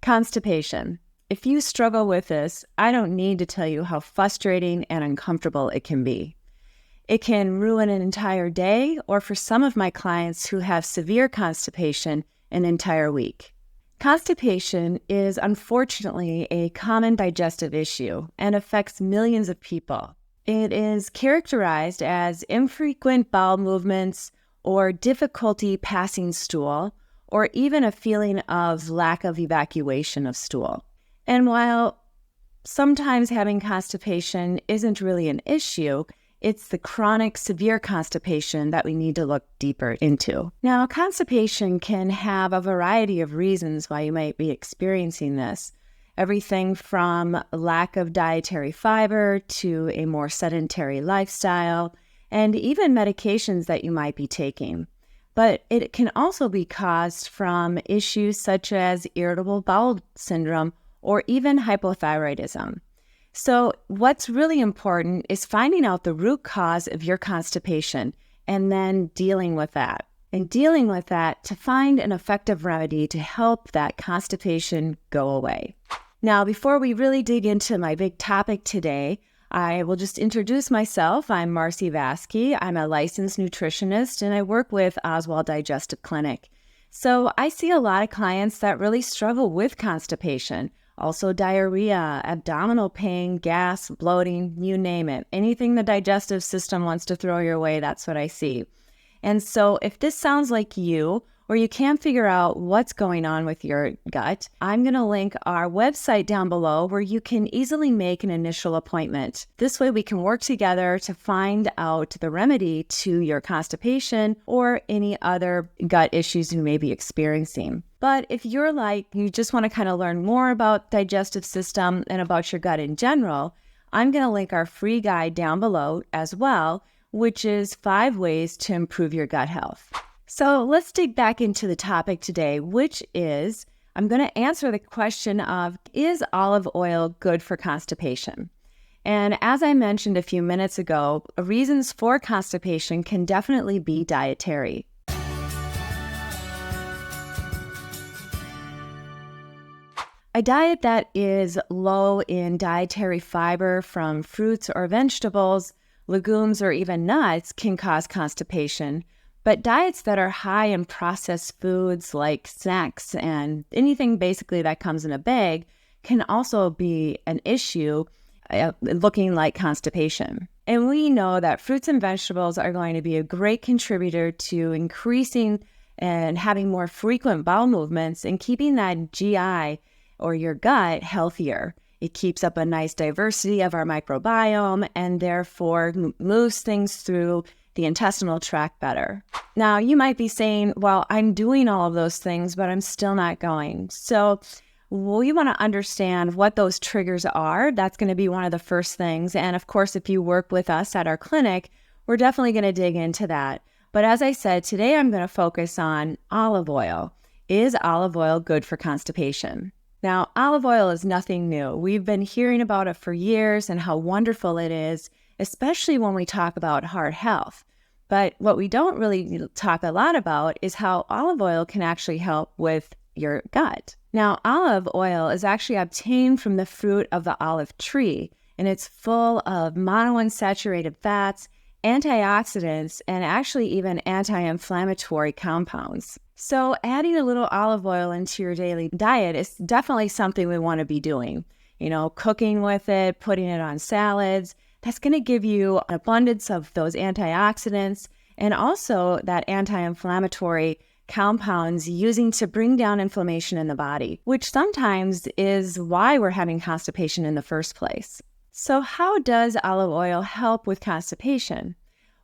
Constipation. If you struggle with this, I don't need to tell you how frustrating and uncomfortable it can be. It can ruin an entire day, or for some of my clients who have severe constipation, an entire week. Constipation is unfortunately a common digestive issue and affects millions of people. It is characterized as infrequent bowel movements or difficulty passing stool, or even a feeling of lack of evacuation of stool. And while sometimes having constipation isn't really an issue, it's the chronic severe constipation that we need to look deeper into. Now, constipation can have a variety of reasons why you might be experiencing this. Everything from lack of dietary fiber to a more sedentary lifestyle, and even medications that you might be taking. But it can also be caused from issues such as irritable bowel syndrome or even hypothyroidism. So what's really important is finding out the root cause of your constipation and then dealing with that. And dealing with that to find an effective remedy to help that constipation go away. Now, before we really dig into my big topic today, I will just introduce myself. I'm Marcy Vasky. I'm a licensed nutritionist and I work with Oswald Digestive Clinic. So I see a lot of clients that really struggle with constipation. Also diarrhea, abdominal pain, gas, bloating, you name it. Anything the digestive system wants to throw your way, that's what I see. And so if this sounds like you, or you can't figure out what's going on with your gut, I'm going to link our website down below where you can easily make an initial appointment. This way we can work together to find out the remedy to your constipation or any other gut issues you may be experiencing. But if you're like, you just want to kind of learn more about digestive system and about your gut in general, I'm going to link our free guide down below as well, which is 5 ways to improve your gut health. So let's dig back into the topic today, which is, I'm going to answer the question of, is olive oil good for constipation? And as I mentioned a few minutes ago, reasons for constipation can definitely be dietary. A diet that is low in dietary fiber from fruits or vegetables, legumes, or even nuts can cause constipation. But diets that are high in processed foods like snacks and anything basically that comes in a bag can also be an issue looking like constipation. And we know that fruits and vegetables are going to be a great contributor to increasing and having more frequent bowel movements and keeping that GI or your gut healthier. It keeps up a nice diversity of our microbiome and therefore moves things through the intestinal tract better. Now, you might be saying, well, I'm doing all of those things, but I'm still not going. So we want to understand what those triggers are. That's going to be one of the first things. And of course, if you work with us at our clinic, we're definitely going to dig into that. But as I said, today I'm going to focus on olive oil. Is olive oil good for constipation? Now, olive oil is nothing new. We've been hearing about it for years and how wonderful it is, especially when we talk about heart health. But what we don't really talk a lot about is how olive oil can actually help with your gut. Now, olive oil is actually obtained from the fruit of the olive tree, and it's full of monounsaturated fats, antioxidants, and actually even anti-inflammatory compounds. So adding a little olive oil into your daily diet is definitely something we want to be doing. You know, cooking with it, putting it on salads. That's going to give you an abundance of those antioxidants and also that anti-inflammatory compounds using to bring down inflammation in the body, which sometimes is why we're having constipation in the first place. So how does olive oil help with constipation?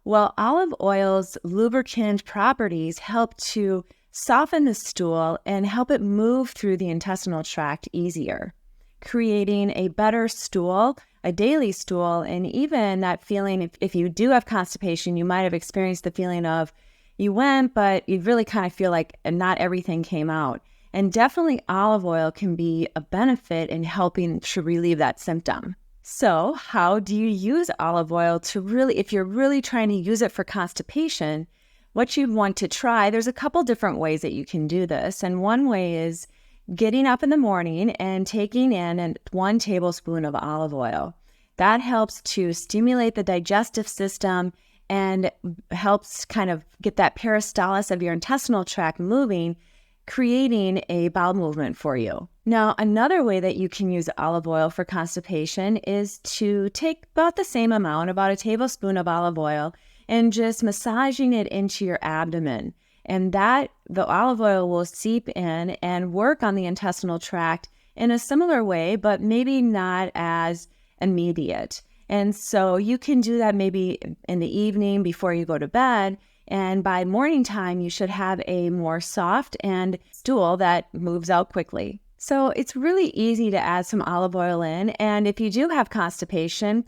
Well, olive oil's lubricant properties help to soften the stool and help it move through the intestinal tract easier, creating a better stool, a daily stool, and even that feeling, if you do have constipation, you might have experienced the feeling of you went, but you really kind of feel like not everything came out. And definitely olive oil can be a benefit in helping to relieve that symptom. So how do you use olive oil to really, if you're really trying to use it for constipation, what you'd want to try, there's a couple different ways that you can do this. And one way is getting up in the morning and taking in 1 tablespoon of olive oil. That helps to stimulate the digestive system and helps kind of get that peristalsis of your intestinal tract moving, creating a bowel movement for you. Now, another way that you can use olive oil for constipation is to take about the same amount, about a tablespoon of olive oil, and just massaging it into your abdomen. And that the olive oil will seep in and work on the intestinal tract in a similar way, but maybe not as immediate. And so you can do that maybe in the evening before you go to bed. And by morning time, you should have a more soft and stool that moves out quickly. So it's really easy to add some olive oil in. And if you do have constipation,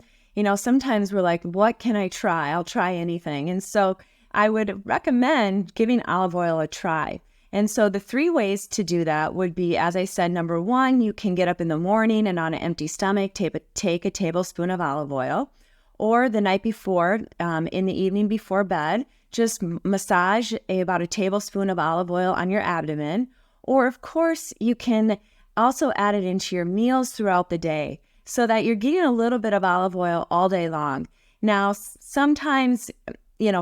sometimes we're like, what can I try? I'll try anything. And so I would recommend giving olive oil a try. And so the 3 ways to do that would be, as I said, number 1, you can get up in the morning and on an empty stomach, take a tablespoon of olive oil, or the night before, in the evening before bed, just massage about a tablespoon of olive oil on your abdomen. Or of course, you can also add it into your meals throughout the day so that you're getting a little bit of olive oil all day long. Now, sometimes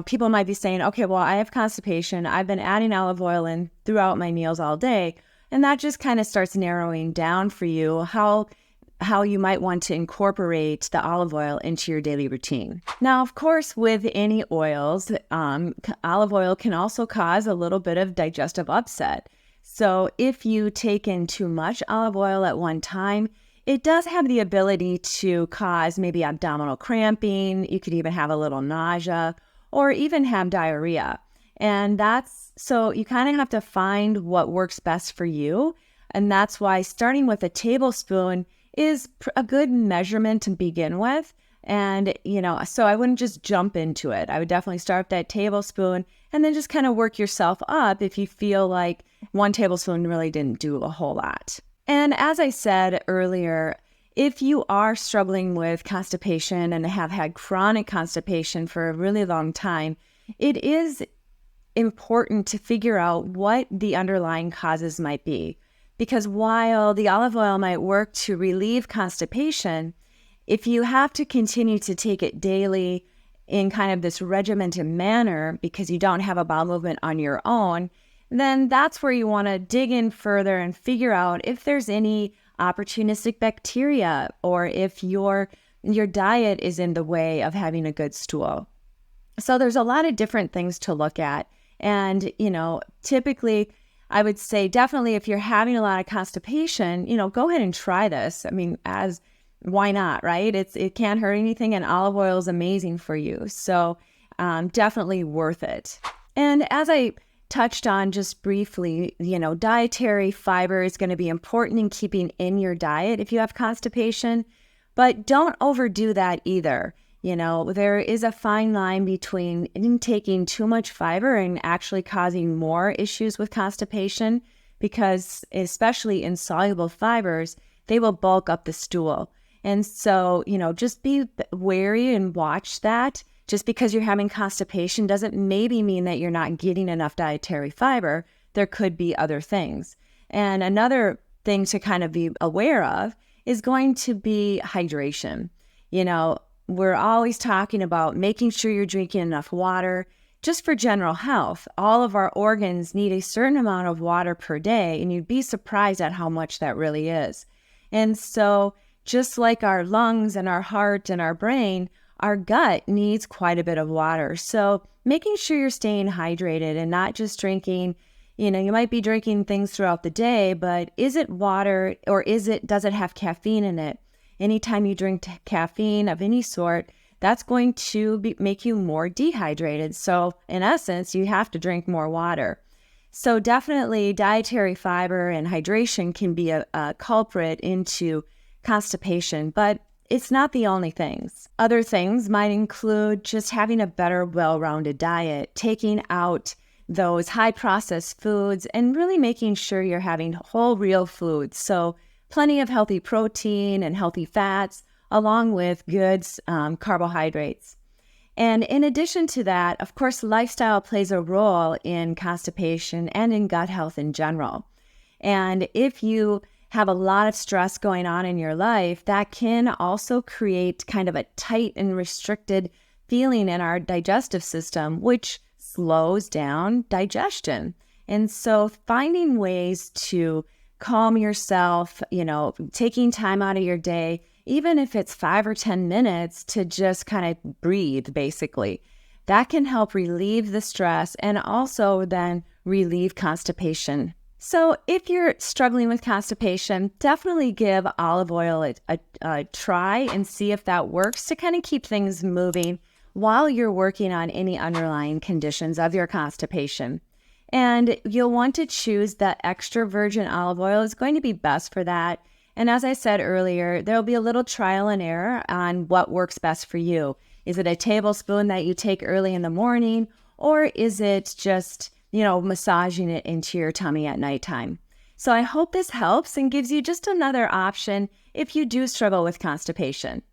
people might be saying, okay, well, I have constipation. I've been adding olive oil in throughout my meals all day. And that just kind of starts narrowing down for you how you might want to incorporate the olive oil into your daily routine. Now, of course, with any oils, olive oil can also cause a little bit of digestive upset. So if you take in too much olive oil at one time, it does have the ability to cause maybe abdominal cramping. You could even have a little nausea, or even have diarrhea. And so you kind of have to find what works best for you. And that's why starting with a tablespoon is a good measurement to begin with. And, so I wouldn't just jump into it. I would definitely start with that tablespoon and then just kind of work yourself up if you feel like 1 tablespoon really didn't do a whole lot. And as I said earlier, if you are struggling with constipation and have had chronic constipation for a really long time, it is important to figure out what the underlying causes might be. Because while the olive oil might work to relieve constipation, if you have to continue to take it daily in kind of this regimented manner because you don't have a bowel movement on your own, then that's where you want to dig in further and figure out if there's any opportunistic bacteria or if your diet is in the way of having a good stool. So there's a lot of different things to look at. And, typically I would say definitely if you're having a lot of constipation, go ahead and try this. I mean, why not, right? It can't hurt anything, and olive oil is amazing for you. So definitely worth it. And as I touched on just briefly, dietary fiber is going to be important in keeping in your diet if you have constipation, but don't overdo that either. There is a fine line between taking too much fiber and actually causing more issues with constipation, because especially insoluble fibers, they will bulk up the stool. And so, just be wary and watch that. Just because you're having constipation doesn't maybe mean that you're not getting enough dietary fiber. There could be other things. And another thing to kind of be aware of is going to be hydration. We're always talking about making sure you're drinking enough water. Just for general health, all of our organs need a certain amount of water per day, and you'd be surprised at how much that really is. And so just like our lungs and our heart and our brain, our gut needs quite a bit of water. So making sure you're staying hydrated and not just drinking, you might be drinking things throughout the day, but is it water or does it have caffeine in it? Anytime you drink caffeine of any sort, that's going to make you more dehydrated. So in essence, you have to drink more water. So definitely dietary fiber and hydration can be a culprit into constipation, but it's not the only things. Other things might include just having a better, well-rounded diet, taking out those high-processed foods, and really making sure you're having whole, real foods. So plenty of healthy protein and healthy fats, along with good carbohydrates. And in addition to that, of course, lifestyle plays a role in constipation and in gut health in general. And if you have a lot of stress going on in your life, that can also create kind of a tight and restricted feeling in our digestive system, which slows down digestion. And so finding ways to calm yourself, taking time out of your day, even if it's 5 or 10 minutes to just kind of breathe, basically, that can help relieve the stress and also then relieve constipation. So if you're struggling with constipation, definitely give olive oil a try and see if that works to kind of keep things moving while you're working on any underlying conditions of your constipation. And you'll want to choose that extra virgin olive oil is going to be best for that. And as I said earlier, there'll be a little trial and error on what works best for you. Is it a tablespoon that you take early in the morning, or is it just massaging it into your tummy at nighttime? So I hope this helps and gives you just another option if you do struggle with constipation.